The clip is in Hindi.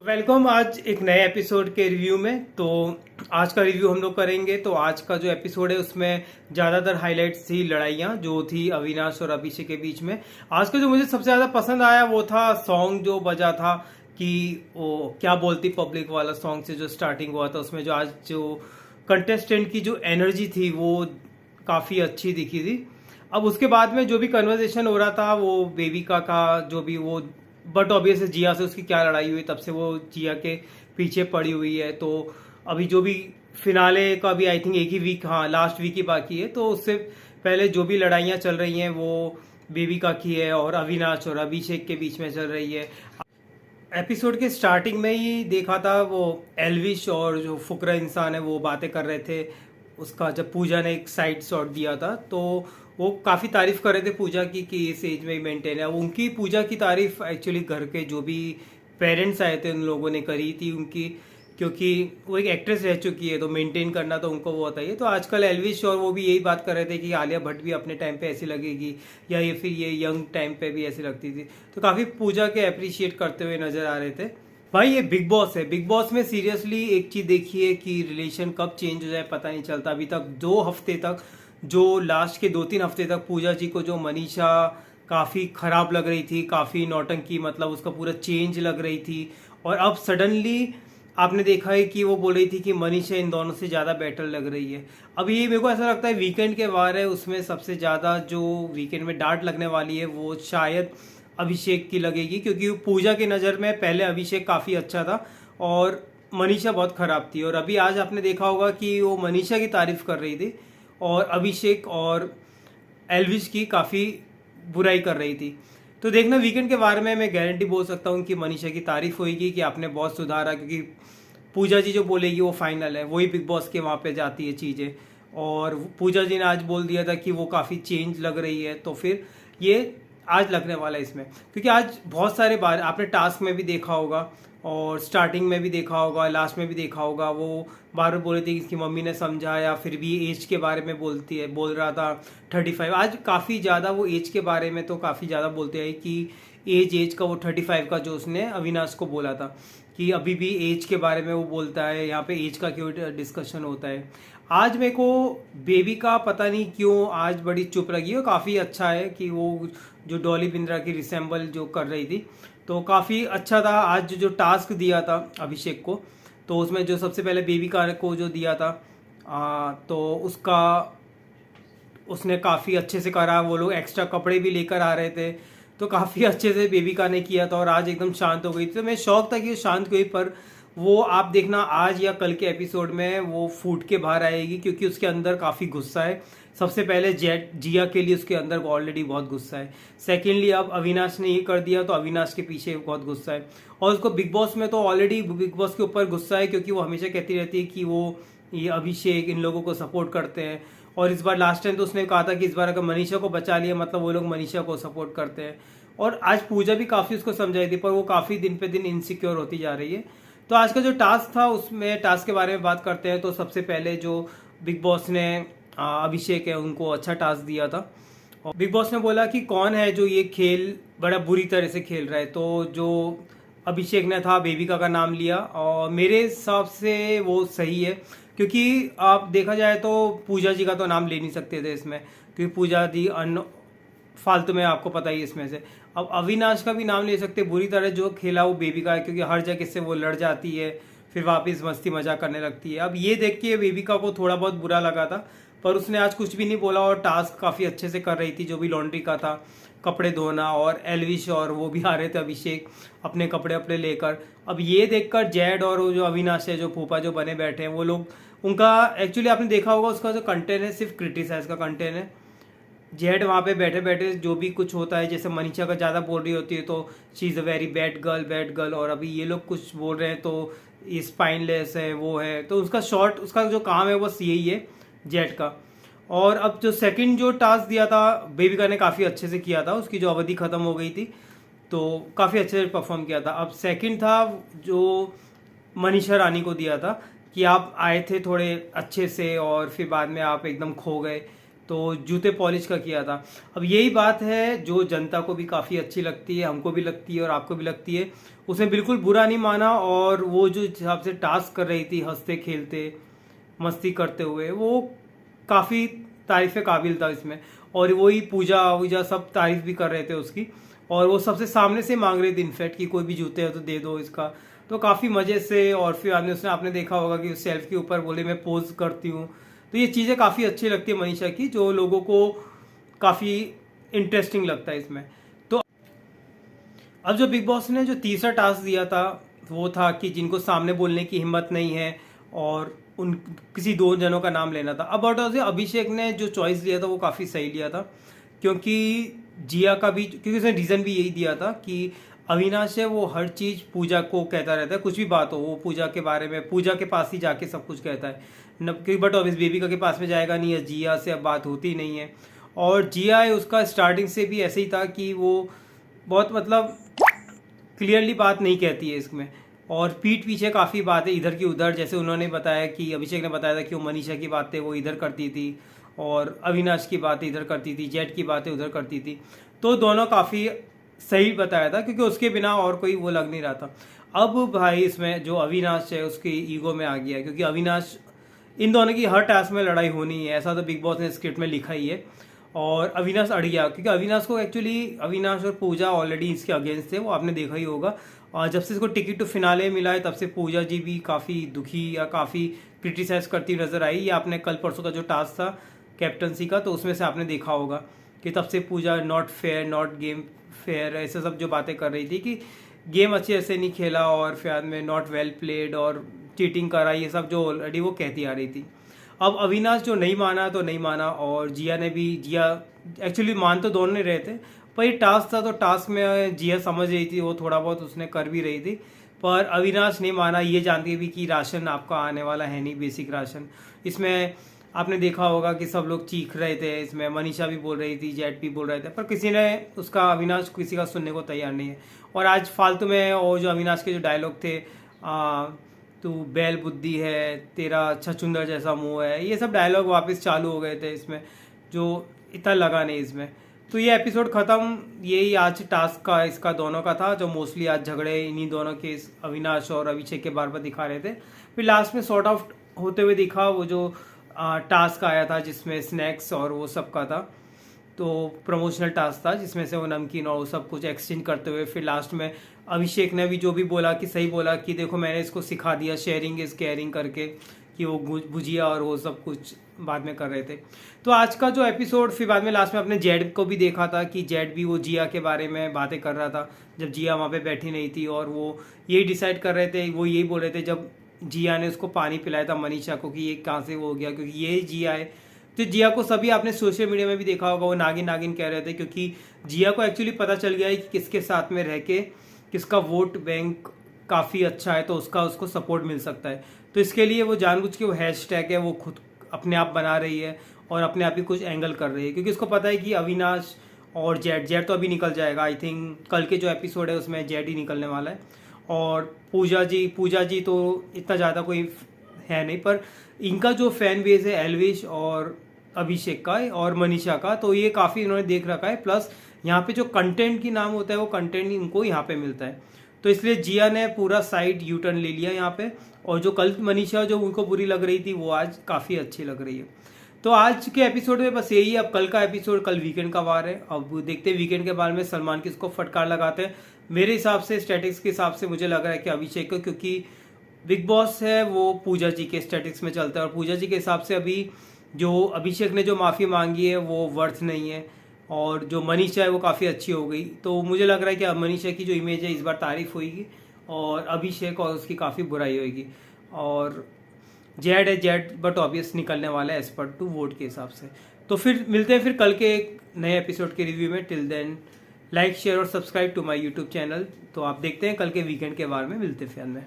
वेलकम आज एक नए एपिसोड के रिव्यू में। तो आज का रिव्यू हम लोग करेंगे। तो आज का जो एपिसोड है उसमें ज़्यादातर हाइलाइट्स थी लड़ाइयाँ जो थी अविनाश और अभिषेक के बीच में। आज का जो मुझे सबसे ज़्यादा पसंद आया वो था सॉन्ग जो बजा था कि वो क्या बोलती पब्लिक वाला सॉन्ग से जो स्टार्टिंग हुआ था। उसमें जो आज जो कंटेस्टेंट की जो एनर्जी थी वो काफ़ी अच्छी दिखी थी। अब उसके बाद में जो भी कन्वर्सेशन हो रहा था वो बेबिका का जो भी वो, बट ऑब्वियस जिया से उसकी क्या लड़ाई हुई तब से वो जिया के पीछे पड़ी हुई है। तो अभी जो भी फिनाले का भी आई थिंक एक ही वीक, हाँ लास्ट वीक ही बाकी है। तो उससे पहले जो भी लड़ाइयाँ चल रही हैं वो बेबिका की है और अविनाश और अभिषेक के बीच में चल रही है। एपिसोड के स्टार्टिंग में ही देखा था वो एल्विश और जो फुकरा इंसान है वो बातें कर रहे थे। उसका जब पूजा ने एक साइड शॉट दिया था तो वो काफ़ी तारीफ कर रहे थे पूजा की कि इस एज में ही मेंटेन है। उनकी पूजा की तारीफ एक्चुअली घर के जो भी पेरेंट्स आए थे उन लोगों ने करी थी उनकी, क्योंकि वो एक एक्ट्रेस रह चुकी है तो मेंटेन करना तो उनको वो होता ही है। तो आजकल एल्विश और वो भी यही बात कर रहे थे कि आलिया भट्ट भी अपने टाइम पे ऐसी लगेगी या ये फिर ये यंग टाइम पे भी ऐसी लगती थी। तो काफ़ी पूजा के अप्रिशिएट करते हुए नजर आ रहे थे। भाई ये बिग बॉस है, बिग बॉस में सीरियसली एक चीज़ देखिए कि रिलेशन कब चेंज हो जाए पता नहीं चलता। अभी तक 2 हफ्ते तक, जो लास्ट के 2-3 हफ्ते तक पूजा जी को जो मनीषा काफ़ी ख़राब लग रही थी, काफ़ी नौटंकी, मतलब उसका पूरा चेंज लग रही थी। और अब सडनली आपने देखा है कि वो बोल रही थी कि मनीषा इन दोनों से ज़्यादा बेटर लग रही है। अब ये मेरे को ऐसा लगता है वीकेंड के वार है, उसमें सबसे ज़्यादा जो वीकेंड में डांट लगने वाली है वो शायद अभिषेक की लगेगी, क्योंकि पूजा की नज़र में पहले अभिषेक काफ़ी अच्छा था और मनीषा बहुत ख़राब थी। और अभी आज आपने देखा होगा कि वो मनीषा की तारीफ़ कर रही थी और अभिषेक और एल्विश की काफ़ी बुराई कर रही थी। तो देखना वीकेंड के बारे में मैं गारंटी बोल सकता हूँ कि मनीषा की तारीफ होगी कि आपने बहुत सुधारा, क्योंकि पूजा जी जो बोलेगी वो फाइनल है, वही बिग बॉस के वहाँ पे जाती है चीज़ें। और पूजा जी ने आज बोल दिया था कि वो काफ़ी चेंज लग रही है, तो फिर ये आज लगने वाला है इसमें। क्योंकि आज बहुत सारे बार आपने टास्क में भी देखा होगा और स्टार्टिंग में भी देखा होगा, लास्ट में भी देखा होगा, वो बार बार बोल रही थी कि इसकी मम्मी ने समझाया, फिर भी एज के बारे में बोल रहा था 35। आज काफ़ी ज़्यादा वो एज के बारे में तो काफ़ी ज़्यादा बोलते हैं कि एज का वो 35 का जो उसने अविनाश को बोला था कि अभी भी एज के बारे में वो बोलता है, यहाँ पे एज का क्यों डिस्कशन होता है। आज मेरे को बेबी का पता नहीं क्यों आज बड़ी चुप लगी, और काफ़ी अच्छा है कि वो जो डॉली बिंद्रा की रिसेंबल जो कर रही थी तो काफ़ी अच्छा था। आज जो टास्क दिया था अभिषेक को, तो उसमें जो सबसे पहले बेबी का को जो दिया था तो उसका उसने काफ़ी अच्छे से करा। वो लोग एक्स्ट्रा कपड़े भी लेकर आ रहे थे तो काफ़ी अच्छे से बेबिका ने किया था और आज एकदम शांत हो गई थी। तो मैं शौक था कि वो शांत हुई, पर वो आप देखना आज या कल के एपिसोड में वो फूट के बाहर आएगी, क्योंकि उसके अंदर काफ़ी गुस्सा है। सबसे पहले जिया के लिए उसके अंदर ऑलरेडी बहुत गुस्सा है। सेकेंडली अब अविनाश ने ये कर दिया तो अविनाश के पीछे बहुत गुस्सा है। और उसको बिग बॉस में तो ऑलरेडी बिग बॉस के ऊपर गुस्सा है, क्योंकि वो हमेशा कहती रहती है कि वो ये अभिषेक इन लोगों को सपोर्ट करते हैं। और इस बार लास्ट टाइम तो उसने कहा था कि इस बार अगर मनीषा को बचा लिया मतलब वो लोग मनीषा को सपोर्ट करते हैं। और आज पूजा भी काफ़ी उसको समझाई थी, पर वो काफ़ी दिन पे दिन इनसिक्योर होती जा रही है। तो आज का जो टास्क था उसमें टास्क के बारे में बात करते हैं। तो सबसे पहले जो बिग बॉस ने अभिषेक है उनको अच्छा टास्क दिया था और बिग बॉस ने बोला कि कौन है जो ये खेल बड़ा बुरी तरह से खेल रहा है। तो जो अभिषेक ने था बेबिका का नाम लिया और मेरे हिसाब से वो सही है, क्योंकि आप देखा जाए तो पूजा जी का तो नाम ले नहीं सकते थे इसमें, क्योंकि पूजा जी फालतू में, आपको पता ही है इसमें से। अब अविनाश का भी नाम ले सकते, बुरी तरह जो खेला वो बेबिका है, क्योंकि हर जगह से वो लड़ जाती है फिर वापस मस्ती मजाक करने लगती है। अब ये देख के बेबिका को थोड़ा बहुत बुरा लगा था, पर उसने आज कुछ भी नहीं बोला और टास्क काफ़ी अच्छे से कर रही थी, जो भी लॉन्ड्री का था, कपड़े धोना। और एल्विश और वो भी आ रहे थे अभिषेक अपने कपड़े अपने लेकर। अब ये देखकर जैड और वो जो अविनाश है जो फूफा जो बने बैठे हैं वो लोग, उनका एक्चुअली आपने देखा होगा उसका जो कंटेंट है सिर्फ क्रिटिसाइज का कंटेंट है। जेड वहाँ पे बैठे बैठे जो भी कुछ होता है, जैसे मनीषा का ज़्यादा बोल रही होती है तो she is a very bad girl, और अभी ये लोग कुछ बोल रहे हैं तो स्पाइनलेस है वो है, तो उसका शॉर्ट उसका जो काम है बस यही है जेड का। और अब जो सेकंड जो टास्क दिया था बेबिका ने काफ़ी अच्छे से किया था, उसकी जो अवधि ख़त्म हो गई थी तो काफ़ी अच्छे से परफॉर्म किया था। अब सेकंड था जो मनीषा रानी को दिया था कि आप आए थे थोड़े अच्छे से और फिर बाद में आप एकदम खो गए। तो जूते पॉलिश का किया था। अब यही बात है जो जनता को भी काफ़ी अच्छी लगती है, हमको भी लगती है और आपको भी लगती है। उसने बिल्कुल बुरा नहीं माना और वो जो हिसाब से टास्क कर रही थी हंसते खेलते मस्ती करते हुए, वो काफ़ी तारीफ़ काबिल था इसमें। और वही पूजा वूजा सब तारीफ़ भी कर रहे थे उसकी, और वो सबसे सामने से मांग रही थी इनफैक्ट कि कोई भी जूते हो तो दे दो इसका। तो काफ़ी मज़े से, और फिर आपने देखा होगा कि सेल्फ के ऊपर बोले मैं पोज करती हूँ। तो ये चीज़ें काफ़ी अच्छी लगती है मनीषा की, जो लोगों को काफ़ी इंटरेस्टिंग लगता है इसमें। तो अब जो बिग बॉस ने जो तीसरा टास्क दिया था वो था कि जिनको सामने बोलने की हिम्मत नहीं है और उन किसी दो जनों का नाम लेना था। अब अभिषेक ने जो चॉइस लिया था वो काफ़ी सही लिया था, क्योंकि जिया का भी, क्योंकि उसने रीज़न भी यही दिया था कि अविनाश है वो हर चीज़ पूजा को कहता रहता है, कुछ भी बात हो वो पूजा के बारे में, पूजा के पास ही जाके सब कुछ कहता है न, बट ऑब्वियस बेबिका के पास में जाएगा नहीं है, जिया से अब बात होती नहीं है। और जिया है उसका स्टार्टिंग से भी ऐसे ही था कि वो बहुत मतलब क्लियरली बात नहीं कहती है इसमें, और पीठ पीछे काफ़ी बातें इधर की उधर, जैसे उन्होंने बताया कि अभिषेक ने बताया था कि वो मनीषा की बातें वो इधर करती थी और अविनाश की बातें इधर करती थी, जेट की बातें उधर करती थी। तो दोनों काफ़ी सही बताया था, क्योंकि उसके बिना और कोई वो लग नहीं रहा था। अब भाई इसमें जो अविनाश है उसकी ईगो में आ गया है, क्योंकि अविनाश, इन दोनों की हर टास्क में लड़ाई होनी है, ऐसा तो बिग बॉस ने स्क्रिप्ट में लिखा ही है। और अविनाश अड़ गया, क्योंकि अविनाश को एक्चुअली, अविनाश और पूजा ऑलरेडी इसके अगेंस्ट थे, वो आपने देखा ही होगा। और जब से इसको टिकट टू फिनाले मिला है तब से पूजा जी भी काफ़ी दुखी या काफ़ी क्रिटिसाइज करती नजर आई। या आपने कल परसों का जो टास्क था कैप्टनसी का, तो उसमें से आपने देखा होगा कि तब से पूजा not fair, not game fair, ऐसे सब जो बातें कर रही थी कि गेम अच्छे ऐसे नहीं खेला और फिर में नॉट वेल प्लेड और चीटिंग करा, ये सब जो ऑलरेडी वो कहती आ रही थी। अब अविनाश जो नहीं माना तो नहीं माना, और जिया ने भी, जिया एक्चुअली मान तो दोनों नहीं रहे थे, पर ये टास्क था तो टास्क में जिया समझ रही थी, वो थोड़ा बहुत उसने कर भी रही थी। पर अविनाश नहीं माना, ये जानती भी कि राशन आपका आने वाला है नहीं, बेसिक राशन। इसमें आपने देखा होगा कि सब लोग चीख रहे थे, इसमें मनीषा भी बोल रही थी, जेट भी बोल रहे थे, पर किसी ने उसका, अविनाश किसी का सुनने को तैयार नहीं है। और आज फालतू में और जो अविनाश के जो डायलॉग थे, तू बैल बुद्धि है, तेरा छछुंदर जैसा मुंह है, ये सब डायलॉग वापस चालू हो गए थे इसमें, जो इतना लगा नहीं इसमें। तो ये एपिसोड ख़त्म, यही आज टास्क का इसका दोनों का था, जो मोस्टली आज झगड़े इन्हीं दोनों के, अविनाश और अभिषेक के बार बार दिखा रहे थे। फिर लास्ट में सॉर्ट आउट होते हुए दिखा वो जो टास्क आया था जिसमें स्नैक्स और वो सब का था, तो प्रमोशनल टास्क था जिसमें से वो नमकीन और वो सब कुछ एक्सचेंज करते हुए फिर लास्ट में अभिषेक ने भी जो भी बोला कि सही बोला कि देखो मैंने इसको सिखा दिया शेयरिंग इज केयरिंग करके, कि वो भुजिया और वो सब कुछ बाद में कर रहे थे। तो आज का जो एपिसोड, फिर बाद में लास्ट में अपने जेड को भी देखा था कि जेड भी वो जिया के बारे में बातें कर रहा था जब जिया वहाँ पे बैठी नहीं थी, और वो यही डिसाइड कर रहे थे, वो यही बोल रहे थे जब जिया ने उसको पानी पिलाया था मनीषा को कि ये कहाँ से वो हो गया, क्योंकि ये जिया है। तो जिया को सभी आपने सोशल मीडिया में भी देखा होगा, वो नागिन नागिन कह रहे थे, क्योंकि जिया को एक्चुअली पता चल गया है कि किसके साथ में रह के किसका वोट बैंक काफ़ी अच्छा है, तो उसको सपोर्ट मिल सकता है। तो इसके लिए वो जानबूझ के वो हैशटैग है वो खुद अपने आप बना रही है और अपने आप ही कुछ एंगल कर रही है, क्योंकि उसको पता है कि अविनाश और जेड तो अभी निकल जाएगा, आई थिंक कल के जो एपिसोड है उसमें जेड ही निकलने वाला है। और पूजा जी तो इतना ज़्यादा कोई है नहीं, पर इनका जो फैन बेस है एल्विश और अभिषेक का और मनीषा का, तो ये काफ़ी इन्होंने देख रखा है। प्लस यहाँ पे जो कंटेंट की नाम होता है वो कंटेंट इनको यहाँ पे मिलता है, तो इसलिए जिया ने पूरा साइड यू टर्न ले लिया यहाँ पे। और जो कल मनीषा जो उनको बुरी लग रही थी वो आज काफ़ी अच्छी लग रही है। तो आज के एपिसोड में बस यही है। अब कल का एपिसोड, कल वीकेंड का वार है, अब देखते हैं वीकेंड के बारे में सलमान किसको फटकार लगाते हैं। मेरे हिसाब से, स्टैटिक्स के हिसाब से मुझे लग रहा है कि अभिषेक को, क्योंकि बिग बॉस है वो पूजा जी के स्टैटिक्स में चलता है, और पूजा जी के हिसाब से अभी जो अभिषेक ने जो माफ़ी मांगी है वो वर्थ नहीं है, और जो मनीषा है वो काफ़ी अच्छी हो गई। तो मुझे लग रहा है कि अब मनीषा की जो इमेज है इस बार तारीफ होगी और अभिषेक और उसकी काफ़ी बुराई होगी। और जेड बट ऑब्वियस निकलने वाला है एज पर टू वोट के हिसाब से। तो फिर मिलते हैं फिर कल के एक नए एपिसोड के रिव्यू में। टिल देन लाइक शेयर और subscribe to my YouTube channel. तो आप देखते हैं कल के वीकेंड के बारे में, मिलते हैं फिर में।